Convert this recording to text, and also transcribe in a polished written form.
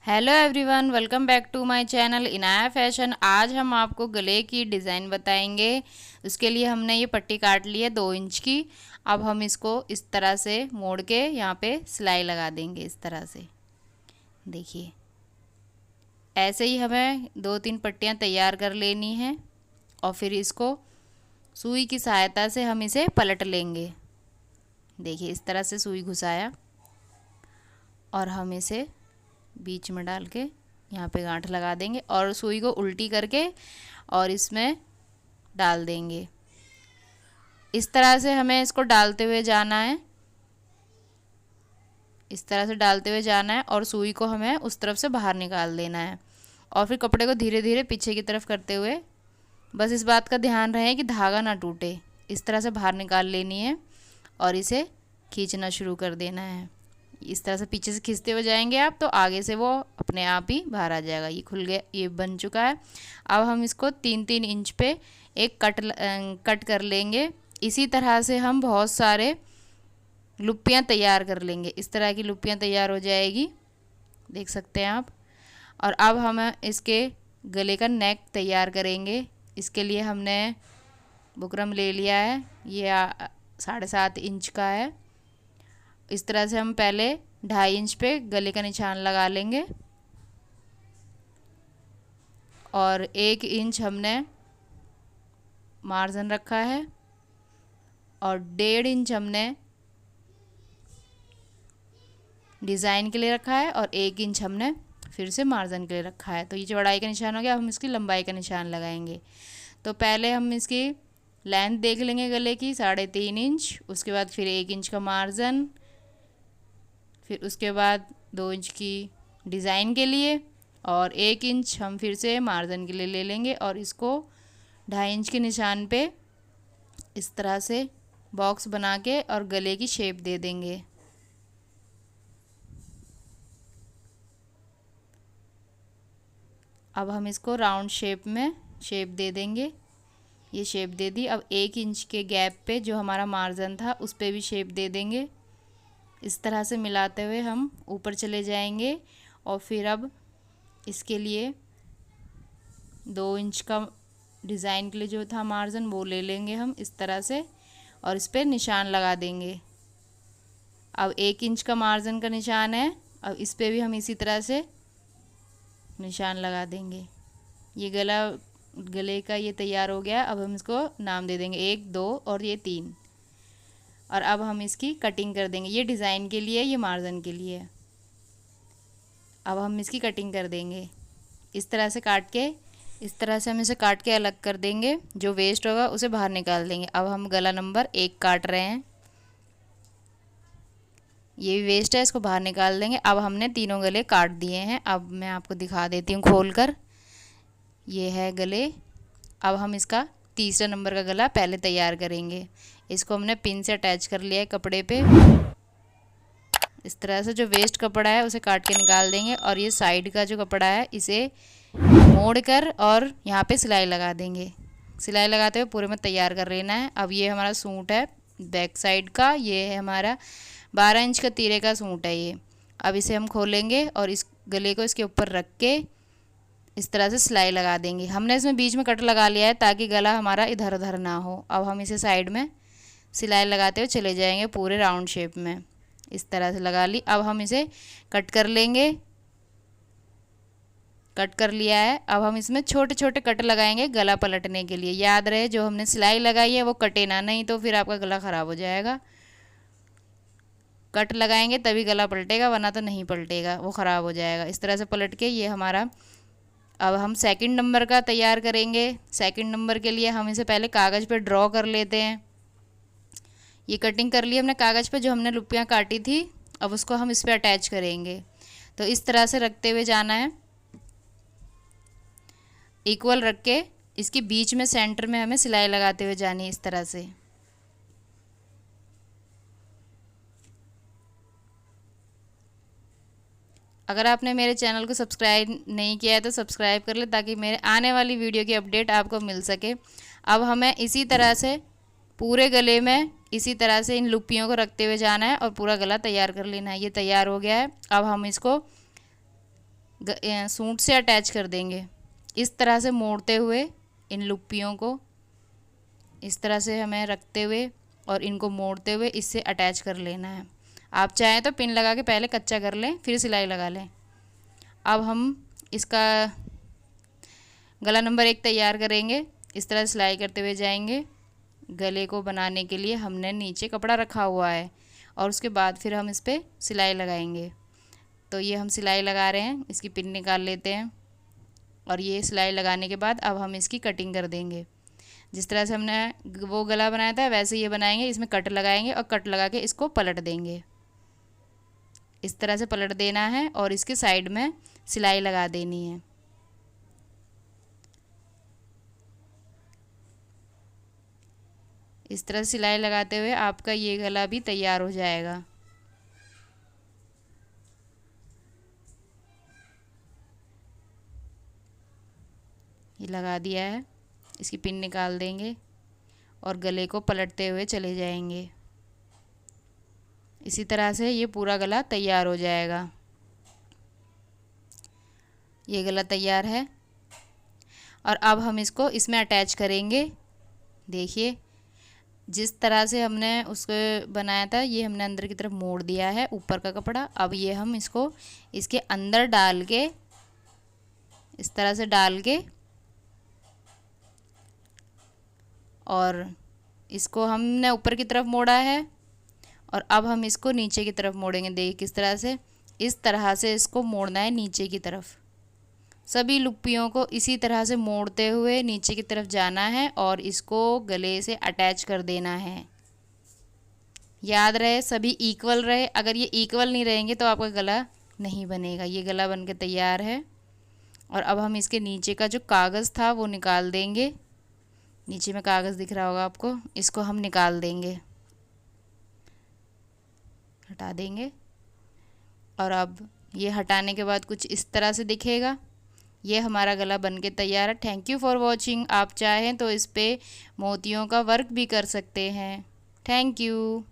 Hello everyone, welcome back to my channel Inaya fashion. आज हम आपको गले की डिज़ाइन बताएंगे। उसके लिए हमने ये पट्टी काट ली है 2 इंच की। अब हम इसको इस तरह से मोड़ के यहाँ पे सिलाई लगा देंगे। इस तरह से देखिए, ऐसे ही हमें 2-3 पट्टियाँ तैयार कर लेनी है और फिर इसको सुई की सहायता से हम इसे पलट लेंगे। देखिए, इस तरह से सुई घुसाया और हम इसे बीच में डाल के यहाँ पे गांठ लगा देंगे और सुई को उल्टी करके और इसमें डाल देंगे। इस तरह से हमें इसको डालते हुए जाना है, इस तरह से डालते हुए जाना है और सुई को हमें उस तरफ से बाहर निकाल देना है और फिर कपड़े को धीरे धीरे पीछे की तरफ करते हुए, बस इस बात का ध्यान रहे कि धागा ना टूटे, इस तरह से बाहर निकाल लेनी है और इसे खींचना शुरू कर देना है। इस तरह से पीछे से खींचते हुए जाएंगे आप, तो आगे से वो अपने आप ही बाहर आ जाएगा। ये खुल गया, ये बन चुका है। अब हम इसको 3-3 इंच पे एक कट कर लेंगे। इसी तरह से हम बहुत सारे लुप्पियाँ तैयार कर लेंगे। इस तरह की लुप्पियाँ तैयार हो जाएगी, देख सकते हैं आप। और अब हम इसके गले का नेक तैयार करेंगे। इसके लिए हमने बुकरम ले लिया है, ये 7.5 इंच का है। इस तरह से हम पहले 2.5 इंच पे गले का निशान लगा लेंगे और 1 इंच हमने मार्जिन रखा है और 1.5 इंच हमने डिज़ाइन के लिए रखा है और 1 इंच हमने फिर से मार्जिन के लिए रखा है। तो ये चौड़ाई का निशान हो गया। अब हम इसकी लंबाई का निशान लगाएंगे। तो पहले हम इसकी लेंथ देख लेंगे गले की 3.5 इंच, उसके बाद फिर 1 इंच का मार्जिन, फिर उसके बाद 2 इंच की डिज़ाइन के लिए और 1 इंच हम फिर से मार्जिन के लिए ले लेंगे और इसको 2.5 इंच के निशान पे इस तरह से बॉक्स बना के और गले की शेप दे देंगे। अब हम इसको राउंड शेप में शेप दे देंगे। ये शेप दे दी। अब 1 इंच के गैप पे जो हमारा मार्जिन था उस पे भी शेप दे देंगे। इस तरह से मिलाते हुए हम ऊपर चले जाएंगे और फिर अब इसके लिए 2 इंच का डिज़ाइन के लिए जो था मार्जिन वो ले लेंगे हम इस तरह से और इस पर निशान लगा देंगे। अब 1 इंच का मार्जिन का निशान है, अब इस पर भी हम इसी तरह से निशान लगा देंगे। ये गले का ये तैयार हो गया। अब हम इसको नाम दे देंगे 1, 2 और ये 3। और अब हम इसकी कटिंग कर देंगे। ये डिज़ाइन के लिए, ये मार्जिन के लिए। अब हम इसकी कटिंग कर देंगे इस तरह से काट के। इस तरह से हम इसे काट के अलग कर देंगे। जो वेस्ट होगा उसे बाहर निकाल देंगे। अब हम गला नंबर 1 काट रहे हैं। ये भी वेस्ट है, इसको बाहर निकाल देंगे। अब हमने तीनों गले काट दिए हैं। अब मैं आपको दिखा देती हूँ खोल कर। ये है गले। अब हम इसका तीसरा नंबर का गला पहले तैयार करेंगे। इसको हमने पिन से अटैच कर लिया है कपड़े पे। इस तरह से जो वेस्ट कपड़ा है उसे काट के निकाल देंगे और ये साइड का जो कपड़ा है इसे मोड़ कर और यहाँ पे सिलाई लगा देंगे। सिलाई लगाते हुए पूरे में तैयार कर लेना है। अब ये हमारा सूट है बैक साइड का। ये है हमारा 12 इंच का तीरे का सूट है ये। अब इसे हम खोलेंगे और इस गले को इसके ऊपर रख के इस तरह से सिलाई लगा देंगे। हमने इसमें बीच में कट लगा लिया है ताकि गला हमारा इधर उधर ना हो। अब हम इसे साइड में सिलाई लगाते हुए चले जाएंगे पूरे राउंड शेप में। इस तरह से लगा ली। अब हम इसे कट कर लेंगे। कट कर लिया है। अब हम इसमें छोटे छोटे कट लगाएंगे गला पलटने के लिए। याद रहे जो हमने सिलाई लगाई है वो कटे ना, नहीं तो फिर आपका गला ख़राब हो जाएगा। कट लगाएंगे तभी गला पलटेगा, वरना तो नहीं पलटेगा, वो ख़राब हो जाएगा। इस तरह से पलट के ये हमारा। अब हम सेकंड नंबर का तैयार करेंगे। सेकंड नंबर के लिए हम इसे पहले कागज़ पे ड्रॉ कर लेते हैं। ये कटिंग कर ली हमने कागज़ पे जो हमने लुप्पियाँ काटी थी। अब उसको हम इस पे अटैच करेंगे। तो इस तरह से रखते हुए जाना है, इक्वल रख के इसके बीच में सेंटर में हमें सिलाई लगाते हुए जानी है इस तरह से। अगर आपने मेरे चैनल को सब्सक्राइब नहीं किया है तो सब्सक्राइब कर ले ताकि मेरे आने वाली वीडियो की अपडेट आपको मिल सके। अब हमें इसी तरह से पूरे गले में इसी तरह से इन लुप्पियों को रखते हुए जाना है और पूरा गला तैयार कर लेना है। ये तैयार हो गया है। अब हम इसको सूट से अटैच कर देंगे। इस तरह से मोड़ते हुए इन लुप्पियों को इस तरह से हमें रखते हुए और इनको मोड़ते हुए इससे अटैच कर लेना है। आप चाहें तो पिन लगा के पहले कच्चा कर लें, फिर सिलाई लगा लें। अब हम इसका गला नंबर 1 तैयार करेंगे। इस तरह सिलाई करते हुए जाएंगे। गले को बनाने के लिए हमने नीचे कपड़ा रखा हुआ है और उसके बाद फिर हम इस पर सिलाई लगाएंगे। तो ये हम सिलाई लगा रहे हैं, इसकी पिन निकाल लेते हैं और ये सिलाई लगाने के बाद अब हम इसकी कटिंग कर देंगे। जिस तरह से हमने वो गला बनाया था वैसे ये बनाएंगे। इसमें कट लगाएंगे और कट लगा के इसको पलट देंगे। इस तरह से पलट देना है और इसके साइड में सिलाई लगा देनी है। इस तरह सिलाई लगाते हुए आपका ये गला भी तैयार हो जाएगा। ये लगा दिया है, इसकी पिन निकाल देंगे और गले को पलटते हुए चले जाएंगे। इसी तरह से ये पूरा गला तैयार हो जाएगा। ये गला तैयार है और अब हम इसको इसमें अटैच करेंगे। देखिए जिस तरह से हमने उसको बनाया था ये हमने अंदर की तरफ मोड़ दिया है ऊपर का कपड़ा। अब ये हम इसको इसके अंदर डाल के इस तरह से डाल के और इसको हमने ऊपर की तरफ मोड़ा है और अब हम इसको नीचे की तरफ मोड़ेंगे। देखिए किस तरह से, इस तरह से इसको मोड़ना है नीचे की तरफ। सभी लुप्पियों को इसी तरह से मोड़ते हुए नीचे की तरफ जाना है और इसको गले से अटैच कर देना है। याद रहे सभी इक्वल रहे, अगर ये इक्वल नहीं रहेंगे तो आपका गला नहीं बनेगा। ये गला बन के तैयार है और अब हम इसके नीचे का जो कागज़ था वो निकाल देंगे। नीचे में कागज़ दिख रहा होगा आपको, इसको हम निकाल देंगे, हटा देंगे। और अब ये हटाने के बाद कुछ इस तरह से दिखेगा। ये हमारा गला बन के तैयार है। Thank you for watching. आप चाहें तो इस पे मोतियों का वर्क भी कर सकते हैं। Thank you.